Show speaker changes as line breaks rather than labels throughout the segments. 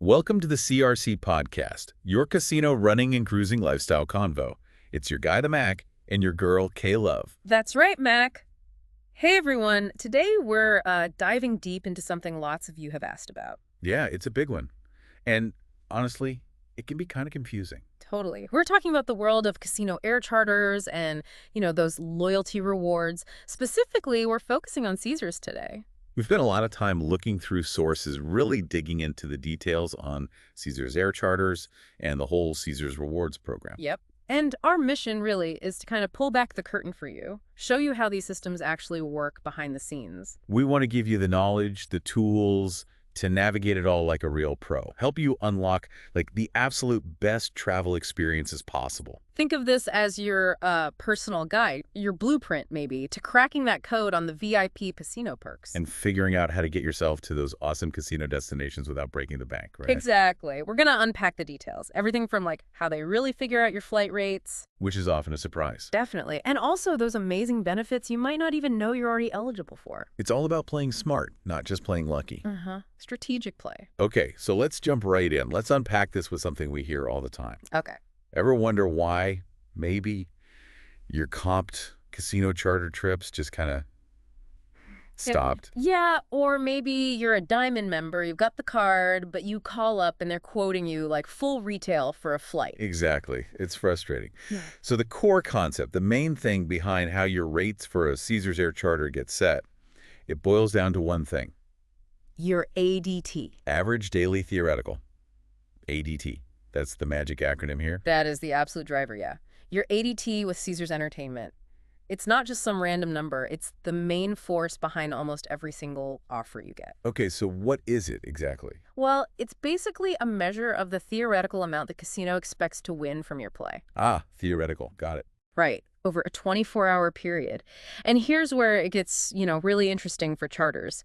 Welcome to the CRC Podcast, your casino running and cruising lifestyle convo. It's your guy, the Mac, and your girl, K-Love.
That's right, Mac. Hey, everyone. Today we're diving deep into something lots of you have asked about.
Yeah, it's a big one. And honestly, it can be kind of confusing.
Totally. We're talking about the world of casino air charters and, those loyalty rewards. Specifically, we're focusing on Caesars today.
We've spent a lot of time looking through sources, really digging into the details on Caesars Air Charters and the whole Caesars Rewards program.
Yep. And our mission really is to kind of pull back the curtain for you, show you how these systems actually work behind the scenes.
We want to give you the knowledge, the tools to navigate it all like a real pro. Help you unlock the absolute best travel experiences possible.
Think of this as your personal guide, your blueprint maybe, to cracking that code on the VIP casino perks.
And figuring out how to get yourself to those awesome casino destinations without breaking the bank, right?
Exactly. We're going to unpack the details. Everything from how they really figure out your flight rates.
Which is often a surprise.
Definitely. And also those amazing benefits you might not even know you're already eligible for.
It's all about playing smart, not just playing lucky.
Strategic play.
Okay, so let's jump right in. Let's unpack this with something we hear all the time.
Okay.
Ever wonder why maybe your comped casino charter trips just kind of stopped?
Yeah, or maybe you're a Diamond member, you've got the card, but you call up and they're quoting you full retail for a flight.
Exactly. It's frustrating.
Yeah.
So the core concept, the main thing behind how your rates for a Caesars Air Charter get set, it boils down to one thing.
Your ADT.
Average Daily Theoretical. ADT. That's the magic acronym here.
That is the absolute driver, yeah. Your ADT with Caesars Entertainment. It's not just some random number. It's the main force behind almost every single offer you get.
Okay, so what is it exactly?
Well, it's basically a measure of the theoretical amount the casino expects to win from your play.
Ah, theoretical. Got it.
Right, over a 24-hour period. And here's where it gets, really interesting for charters.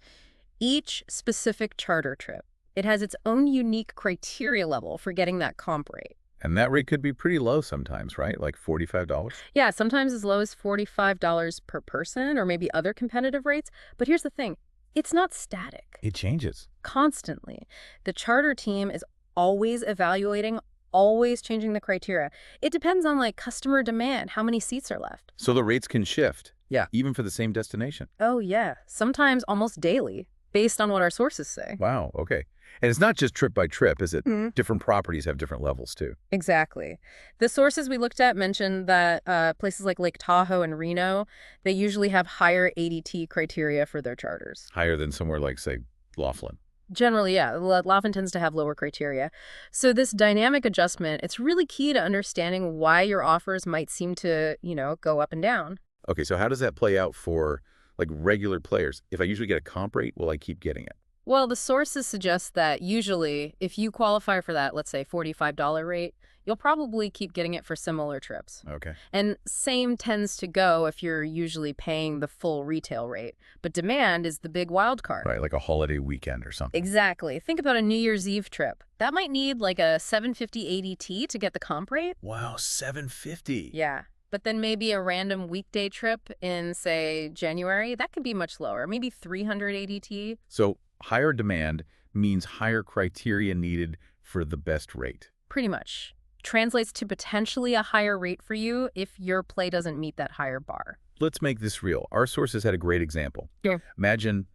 Each specific charter trip, it has its own unique criteria level for getting that comp rate.
And that rate could be pretty low sometimes, right? Like $45?
Yeah, sometimes as low as $45 per person or maybe other competitive rates. But here's the thing. It's not static.
It changes.
Constantly. The charter team is always evaluating, always changing the criteria. It depends on customer demand, how many seats are left.
So the rates can shift.
Yeah.
Even for the same destination.
Oh, yeah. Sometimes almost daily, based on what our sources say.
Wow, okay. And it's not just trip by trip, is it? Different properties have different levels, too.
Exactly. The sources we looked at mentioned that places like Lake Tahoe and Reno, they usually have higher ADT criteria for their charters.
Higher than somewhere like, say, Laughlin.
Generally, yeah. Laughlin tends to have lower criteria. So this dynamic adjustment, it's really key to understanding why your offers might seem to, go up and down.
Okay, so how does that play out for, regular players? If I usually get a comp rate, will I keep getting it?
Well, the sources suggest that usually, if you qualify for that, let's say, $45 rate, you'll probably keep getting it for similar trips.
Okay.
And same tends to go if you're usually paying the full retail rate. But demand is the big wild card.
Right, like a holiday weekend or something.
Exactly. Think about a New Year's Eve trip. That might need a $750 ADT to get the comp rate.
Wow, $750.
Yeah. But then maybe a random weekday trip in, say, January, that could be much lower, maybe $300 ADT.
So higher demand means higher criteria needed for the best rate.
Pretty much. Translates to potentially a higher rate for you if your play doesn't meet that higher bar.
Let's make this real. Our sources had a great example.
Yeah.
Imagine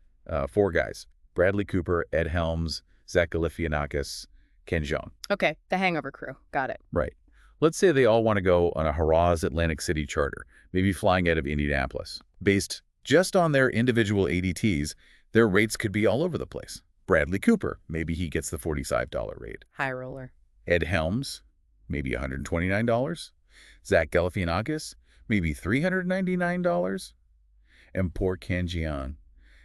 4 guys, Bradley Cooper, Ed Helms, Zach Galifianakis, Ken Jeong.
Okay, the Hangover crew. Got it.
Right. Let's say they all want to go on a Harrah's Atlantic City charter, maybe flying out of Indianapolis. Based just on their individual ADTs, their rates could be all over the place. Bradley Cooper, maybe he gets the $45 rate.
High roller.
Ed Helms, maybe $129. Zach Galifianakis, maybe $399. And poor Ken Jeong,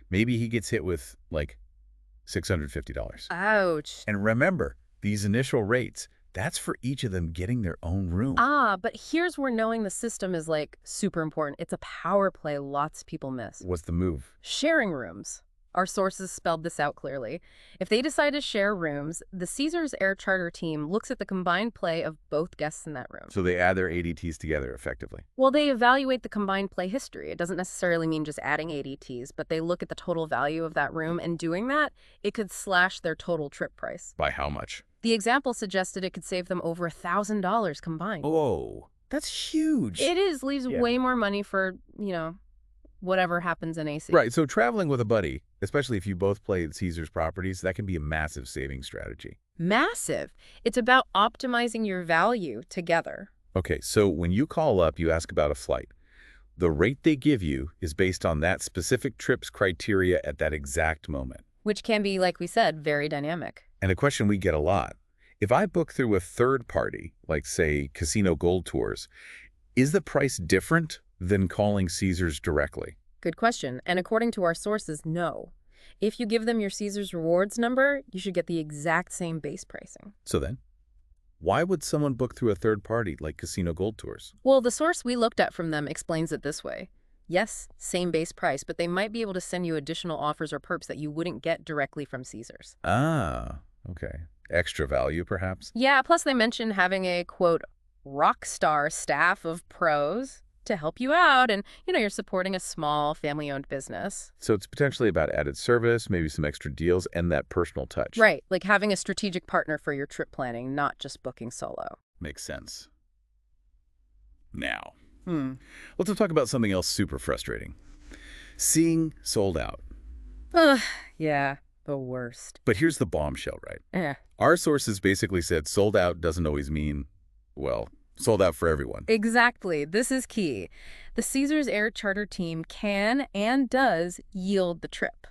maybe he gets hit with $650.
Ouch.
And remember, these initial rates, that's for each of them getting their own room.
But here's where knowing the system is super important. It's a power play lots of people miss.
What's the move?
Sharing rooms. Our sources spelled this out clearly. If they decide to share rooms, the Caesars Air Charter team looks at the combined play of both guests in that room.
So they add their ADTs together effectively.
Well, they evaluate the combined play history. It doesn't necessarily mean just adding ADTs, but they look at the total value of that room, and doing that, it could slash their total trip price.
By how much?
The example suggested it could save them over $1,000 combined.
Oh, that's huge.
It is, leaves
Yeah.
way more money for, whatever happens in AC.
Right, so traveling with a buddy, especially if you both play at Caesars properties, that can be a massive saving strategy.
Massive. It's about optimizing your value together.
Okay, so when you call up, you ask about a flight. The rate they give you is based on that specific trip's criteria at that exact moment.
Which can be, like we said, very dynamic.
And a question we get a lot, if I book through a third party, like say Casino Gold Tours, is the price different than calling Caesars directly?
Good question. And according to our sources, no. If you give them your Caesars Rewards number, you should get the exact same base pricing.
So then, why would someone book through a third party like Casino Gold Tours?
Well, the source we looked at from them explains it this way. Yes, same base price, but they might be able to send you additional offers or perks that you wouldn't get directly from Caesars.
Ah, okay. Extra value, perhaps?
Yeah, plus they mention having a, quote, rock star staff of pros to help you out, and, you're supporting a small family-owned business.
So it's potentially about added service, maybe some extra deals, and that personal touch.
Right, like having a strategic partner for your trip planning, not just booking solo.
Makes sense. Now, let's talk about something else super frustrating. Seeing sold out.
Ugh, yeah, the worst.
But here's the bombshell, right?
Eh.
Our sources basically said sold out doesn't always mean, well, sold out for everyone.
Exactly. This is key. The Caesars Air Charter team can and does yield the trip.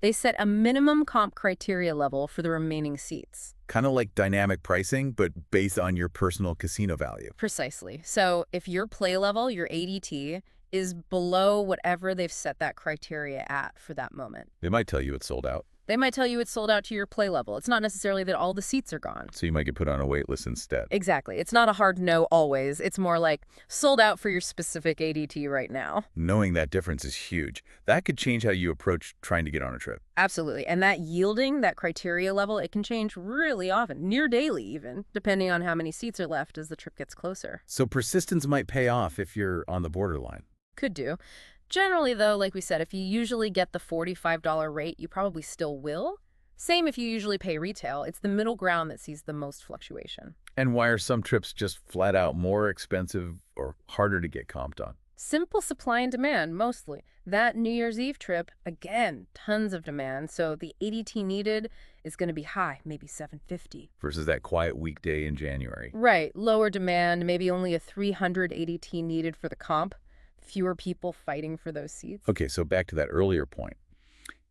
They set a minimum comp criteria level for the remaining seats.
Kind of like dynamic pricing, but based on your personal casino value.
Precisely. So if your play level, your ADT, is below whatever they've set that criteria at for that moment,
They might tell you it's sold out,
they might tell you it's sold out to your play level. It's not necessarily that all the seats are gone.
so you might get put on a wait list instead.
Exactly. It's not a hard no always. It's more like sold out for your specific ADT right now.
Knowing that difference is huge. That could change how you approach trying to get on a trip.
Absolutely. And that yielding, that criteria level, it can change really often, near daily even, depending on how many seats are left as the trip gets closer.
So persistence might pay off if you're on the borderline.
Could do. Generally, though, like we said, if you usually get the $45 rate, you probably still will. Same if you usually pay retail. It's the middle ground that sees the most fluctuation.
And why are some trips just flat out more expensive or harder to get comped on?
Simple supply and demand, mostly. That New Year's Eve trip, again, tons of demand, so the ADT needed is going to be high, maybe $750.
Versus that quiet weekday in January.
Right, lower demand, maybe only a $300 ADT needed for the comp. Fewer people fighting for those seats.
Okay, so back to that earlier point.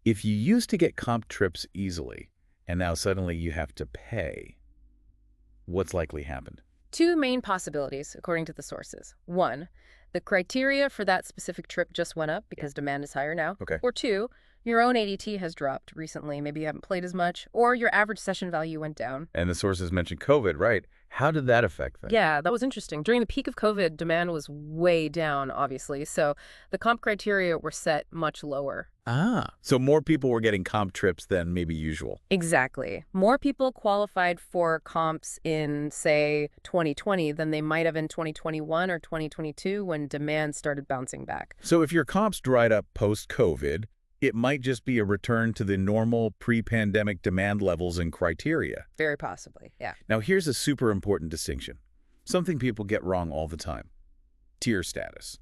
If you used to get comp trips easily, and now suddenly you have to pay, what's likely happened?
Two main possibilities, according to the sources. One, the criteria for that specific trip just went up because demand is higher now.
Okay.
Or two, your own ADT has dropped recently. Maybe you haven't played as much, or your average session value went down.
And the sources mentioned COVID, right? How did that affect things?
Yeah, that was interesting. During the peak of COVID, demand was way down, obviously, so the comp criteria were set much lower.
Ah, so more people were getting comp trips than maybe usual.
Exactly. More people qualified for comps in, say, 2020 than they might have in 2021 or 2022 when demand started bouncing back.
So if your comps dried up post-COVID, it might just be a return to the normal pre-pandemic demand levels and criteria.
Very possibly, yeah.
Now here's a super important distinction. Something people get wrong all the time. Tier status.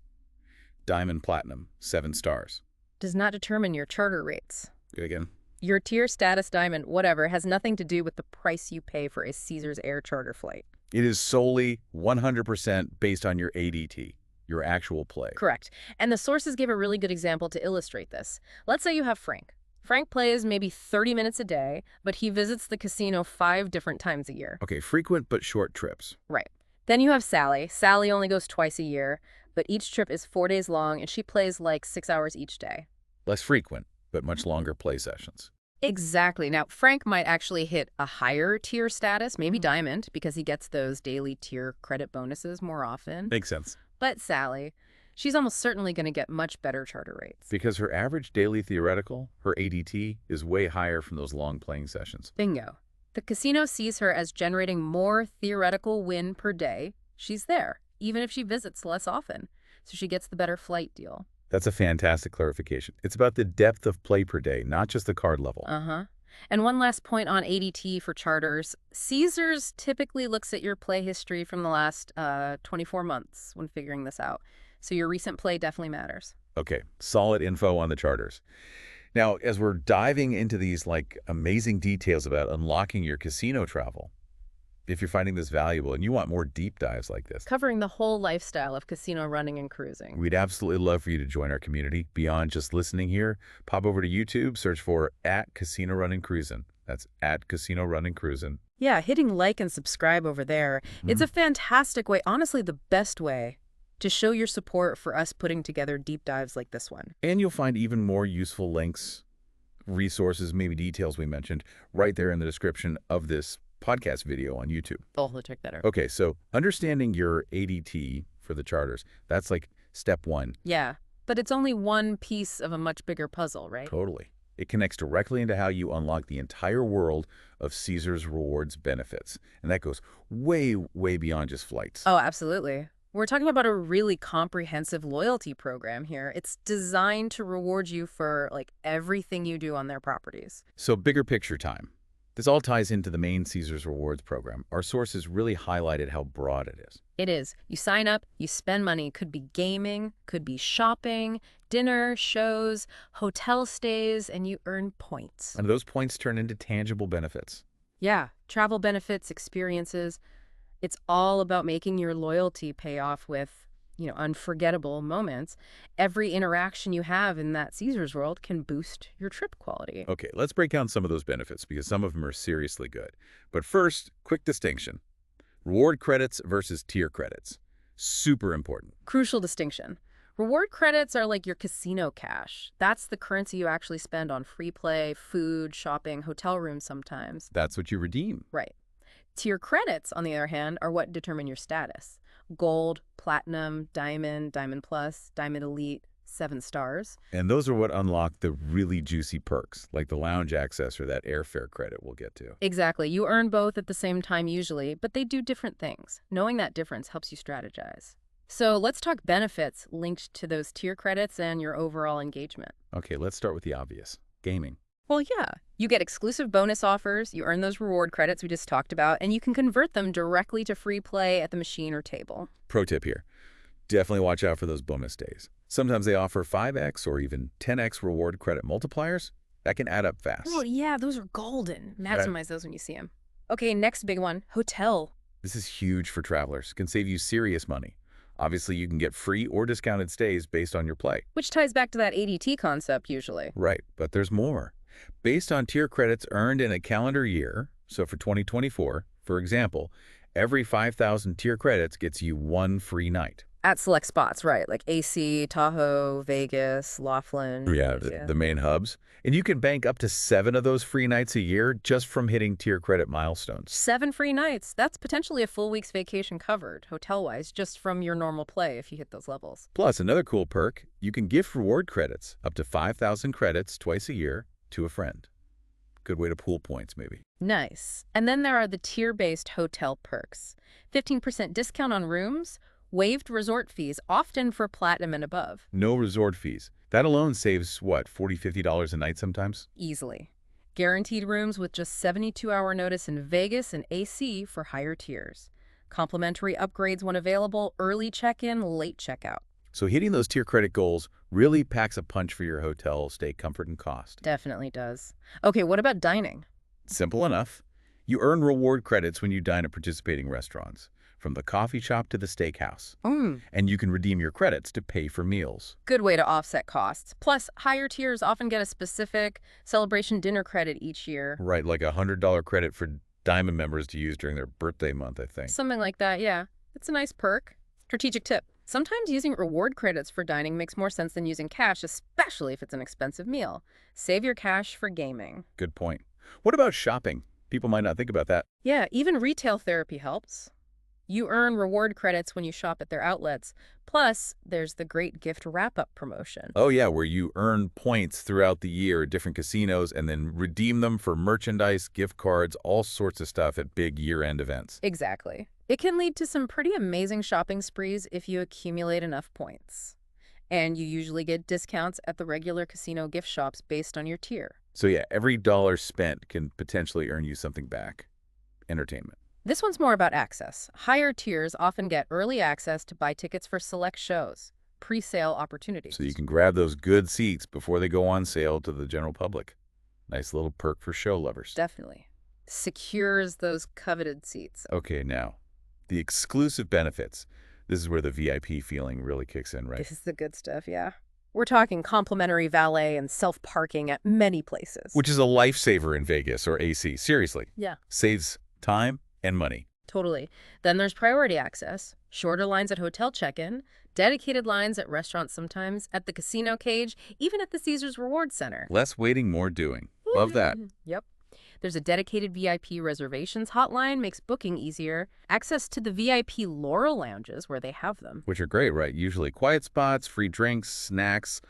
Diamond, Platinum, 7 stars.
Does not determine your charter rates.
Again.
Your tier, status, diamond, whatever, has nothing to do with the price you pay for a Caesars Air charter flight.
It is solely 100% based on your ADT, your actual play.
Correct. And the sources give a really good example to illustrate this. Let's say you have Frank. Frank plays maybe 30 minutes a day, but he visits the casino 5 different times a year.
Okay, frequent but short trips.
Right. Then you have Sally. Sally only goes twice a year, but each trip is 4 days long, and she plays like 6 hours each day.
Less frequent, but much longer play sessions.
Exactly. Now, Frank might actually hit a higher tier status, maybe diamond, because he gets those daily tier credit bonuses more often.
Makes sense.
But Sally, she's almost certainly going to get much better charter rates.
Because her average daily theoretical, her ADT, is way higher from those long playing sessions.
Bingo. The casino sees her as generating more theoretical win per day. She's there, even if she visits less often. So she gets the better flight deal.
That's a fantastic clarification. It's about the depth of play per day, not just the card level.
Uh-huh. And one last point on ADT for charters. Caesars typically looks at your play history from the last 24 months when figuring this out. So your recent play definitely matters.
Okay, solid info on the charters. Now, as we're diving into these amazing details about unlocking your casino travel, if you're finding this valuable and you want more deep dives like this,
Covering the whole lifestyle of casino running and cruising.
we'd absolutely love for you to join our community. Beyond just listening here, pop over to YouTube, search for @CasinoRunningCruisin'. That's @CasinoRunningCruisin'.
Yeah, hitting like and subscribe over there. It's a fantastic way, honestly the best way, to show your support for us putting together deep dives like this one.
And you'll find even more useful links, resources, maybe details we mentioned, right there in the description of this podcast video on YouTube.
Oh, we'll check that out.
Okay, so understanding your ADT for the charters, that's step one.
Yeah, but it's only one piece of a much bigger puzzle, right?
Totally. It connects directly into how you unlock the entire world of Caesars Rewards benefits. And that goes way, way beyond just flights.
Oh, absolutely. We're talking about a really comprehensive loyalty program here. It's designed to reward you for everything you do on their properties.
So bigger picture time. This all ties into the main Caesars Rewards program. Our sources really highlighted how broad it is.
It is. You sign up, you spend money. Could be gaming, could be shopping, dinner, shows, hotel stays, and you earn points.
And those points turn into tangible benefits.
Yeah, travel benefits, experiences. It's all about making your loyalty pay off with, unforgettable moments. Every interaction you have in that Caesars world can boost your trip quality.
Okay, let's break down some of those benefits because some of them are seriously good. But first, quick distinction. Reward credits versus tier credits. Super important.
Crucial distinction. Reward credits are like your casino cash. That's the currency you actually spend on free play, food, shopping, hotel rooms sometimes.
That's what you redeem.
Right. Tier credits, on the other hand, are what determine your status. Gold, platinum, diamond, diamond plus, diamond elite, 7 stars.
And those are what unlock the really juicy perks, like the lounge access or that airfare credit we'll get to.
Exactly. You earn both at the same time usually, but they do different things. Knowing that difference helps you strategize. So let's talk benefits linked to those tier credits and your overall engagement.
Okay, let's start with the obvious. Gaming.
Well, yeah. You get exclusive bonus offers, you earn those reward credits we just talked about, and you can convert them directly to free play at the machine or table.
Pro tip here. Definitely watch out for those bonus days. Sometimes they offer 5x or even 10x reward credit multipliers. That can add up fast.
Oh, yeah, those are golden. Maximize those when you see them. Okay, next big one, hotel.
This is huge for travelers. Can save you serious money. Obviously, you can get free or discounted stays based on your play.
Which ties back to that ADT concept usually.
Right, but there's more. Based on tier credits earned in a calendar year, so for 2024, for example, every 5,000 tier credits gets you 1 free night.
At select spots, right, like AC, Tahoe, Vegas, Laughlin.
Yeah, the main hubs. And you can bank up to 7 of those free nights a year just from hitting tier credit milestones.
7 free nights. That's potentially a full week's vacation covered, hotel-wise, just from your normal play if you hit those levels.
Plus, another cool perk, you can gift reward credits, up to 5,000 credits twice a year, to a friend. Good way to pool points, maybe.
Nice. And then there are the tier-based hotel perks. 15% discount on rooms, waived resort fees, often for platinum and above.
No resort fees. That alone saves, what, $40, $50 a night sometimes?
Easily. Guaranteed rooms with just 72-hour notice in Vegas and AC for higher tiers. Complimentary upgrades when available, early check-in, late checkout.
So hitting those tier credit goals really packs a punch for your hotel stay comfort and cost.
Definitely does. Okay, what about dining?
Simple enough. You earn reward credits when you dine at participating restaurants, from the coffee shop to the steakhouse. And you can redeem your credits to pay for meals.
Good way to offset costs. Plus, higher tiers often get a specific celebration dinner credit each year.
Right, like a $100 credit for Diamond members to use during their birthday month, I think.
Something like that, yeah. It's a nice perk. Strategic tip. Sometimes using reward credits for dining makes more sense than using cash, especially if it's an expensive meal. Save your cash for gaming.
Good point. What about shopping? People might not think about that.
Yeah, even retail therapy helps. You earn reward credits when you shop at their outlets. Plus, there's the great gift wrap-up promotion.
Oh yeah, where you earn points throughout the year at different casinos and then redeem them for merchandise, gift cards, all sorts of stuff at big year-end events.
Exactly. It can lead to some pretty amazing shopping sprees if you accumulate enough points. And you usually get discounts at the regular casino gift shops based on your tier.
So yeah, every dollar spent can potentially earn you something back. Entertainment.
This one's more about access. Higher tiers often get early access to buy tickets for select shows, pre-sale opportunities.
So you can grab those good seats before they go on sale to the general public. Nice little perk for show lovers.
Definitely. Secures those coveted seats.
Okay, now, the exclusive benefits. This is where the VIP feeling really kicks in, right?
This is the good stuff, yeah. We're talking complimentary valet and self-parking at many places.
Which is a lifesaver in Vegas or AC, seriously.
Yeah.
Saves time and money.
Totally. Then there's priority access, shorter lines at hotel check-in, dedicated lines at restaurants sometimes, at the casino cage, even at the Caesars Rewards Center.
Less waiting, more doing. Love that.
Yep. There's a dedicated VIP reservations hotline, makes booking easier. Access to the VIP Laurel Lounges where they have them.
Which are great, right? Usually quiet spots, free drinks, snacks,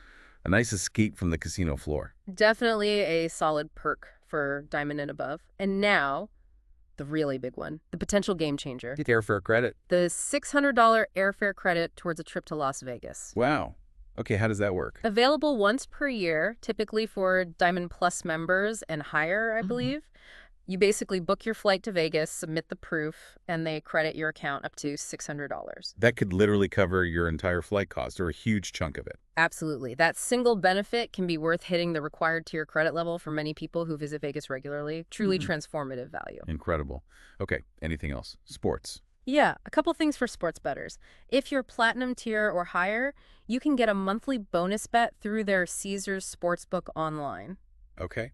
a nice escape from the casino floor.
Definitely a solid perk for Diamond and above. And now, the really big one, the potential game changer.
Get airfare credit.
The $600 airfare credit towards a trip to Las Vegas.
Wow. Okay, how does that work?
Available once per year, typically for Diamond Plus members and higher, I believe. You basically book your flight to Vegas, submit the proof, and they credit your account up to $600.
That could literally cover your entire flight cost or a huge chunk of it.
Absolutely. That single benefit can be worth hitting the required tier credit level for many people who visit Vegas regularly. Truly transformative value.
Incredible. Okay, anything else? Sports.
Yeah, a couple things for sports bettors. If you're platinum tier or higher, you can get a monthly bonus bet through their Caesars Sportsbook online.
Okay.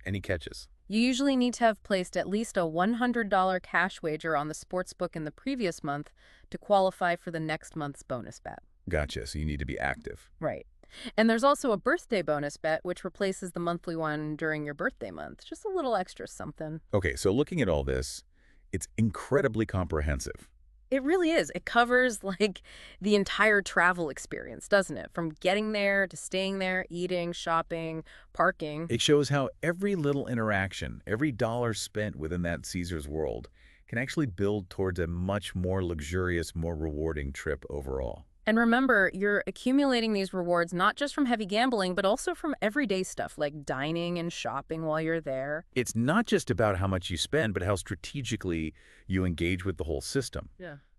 Any catches?
You usually need to have placed at least a $100 cash wager on the sportsbook in the previous month to qualify for the next month's bonus bet.
Gotcha. So you need to be active.
Right. And there's also a birthday bonus bet, which replaces the monthly one during your birthday month. Just a little extra something.
Okay, so looking at all this, it's incredibly comprehensive.
It really is. It covers, like, the entire travel experience, doesn't it? From getting there to staying there, eating, shopping, parking.
It shows how every little interaction, every dollar spent within that Caesars world can actually build towards a much more luxurious, more rewarding trip overall.
And remember, you're accumulating these rewards not just from heavy gambling, but also from everyday stuff like dining and shopping while you're there.
It's not just about how much you spend, but how strategically you engage with the whole system,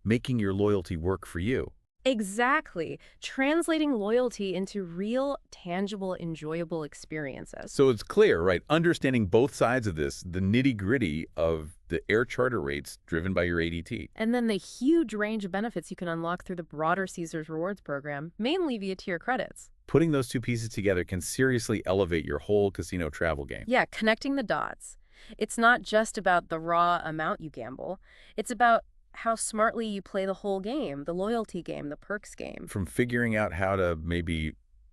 making your loyalty work for you.
Exactly. Translating loyalty into real, tangible, enjoyable experiences.
So it's clear, right? Understanding both sides of this, the nitty-gritty of the air charter rates driven by your ADT.
And then the huge range of benefits you can unlock through the broader Caesars Rewards program, mainly via tier credits.
Putting those two pieces together can seriously elevate your whole casino travel game.
Yeah, connecting the dots. It's not just about the raw amount you gamble. It's about how smartly you play the whole game, the loyalty game, the perks game.
From figuring out how to maybe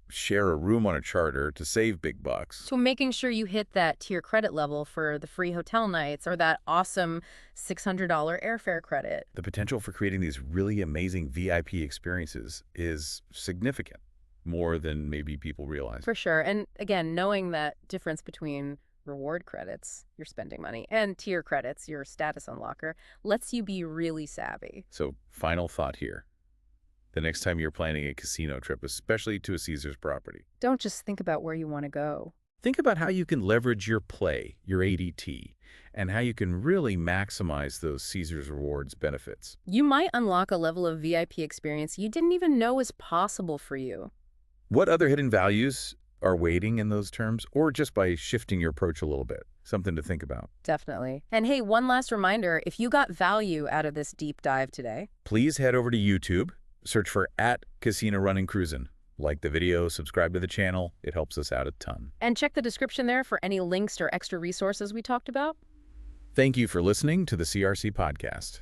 share a room on a charter to save big bucks.
So making sure you hit that tier credit level for the free hotel nights or that awesome $600 airfare credit.
The potential for creating these really amazing VIP experiences is significant, more than maybe people realize.
For sure. And again, knowing that difference between reward credits, your spending money, and tier credits, your status unlocker, lets you be really savvy.
So final thought here. The next time you're planning a casino trip, especially to a Caesars property,
Don't just think about where you want to go.
think about how you can leverage your play, your ADT, and how you can really maximize those Caesars Rewards benefits.
You might unlock a level of VIP experience you didn't even know was possible for you.
What other hidden values are waiting in those terms, or just by shifting your approach a little bit? Something to think about.
Definitely. And hey, one last reminder, if you got value out of this deep dive today,
Please head over to YouTube, search for @CasinoRunningCruisin'. Like the video, subscribe to the channel. It helps us out a ton.
and check the description there for any links or extra resources we talked about.
Thank you for listening to the CRC Podcast.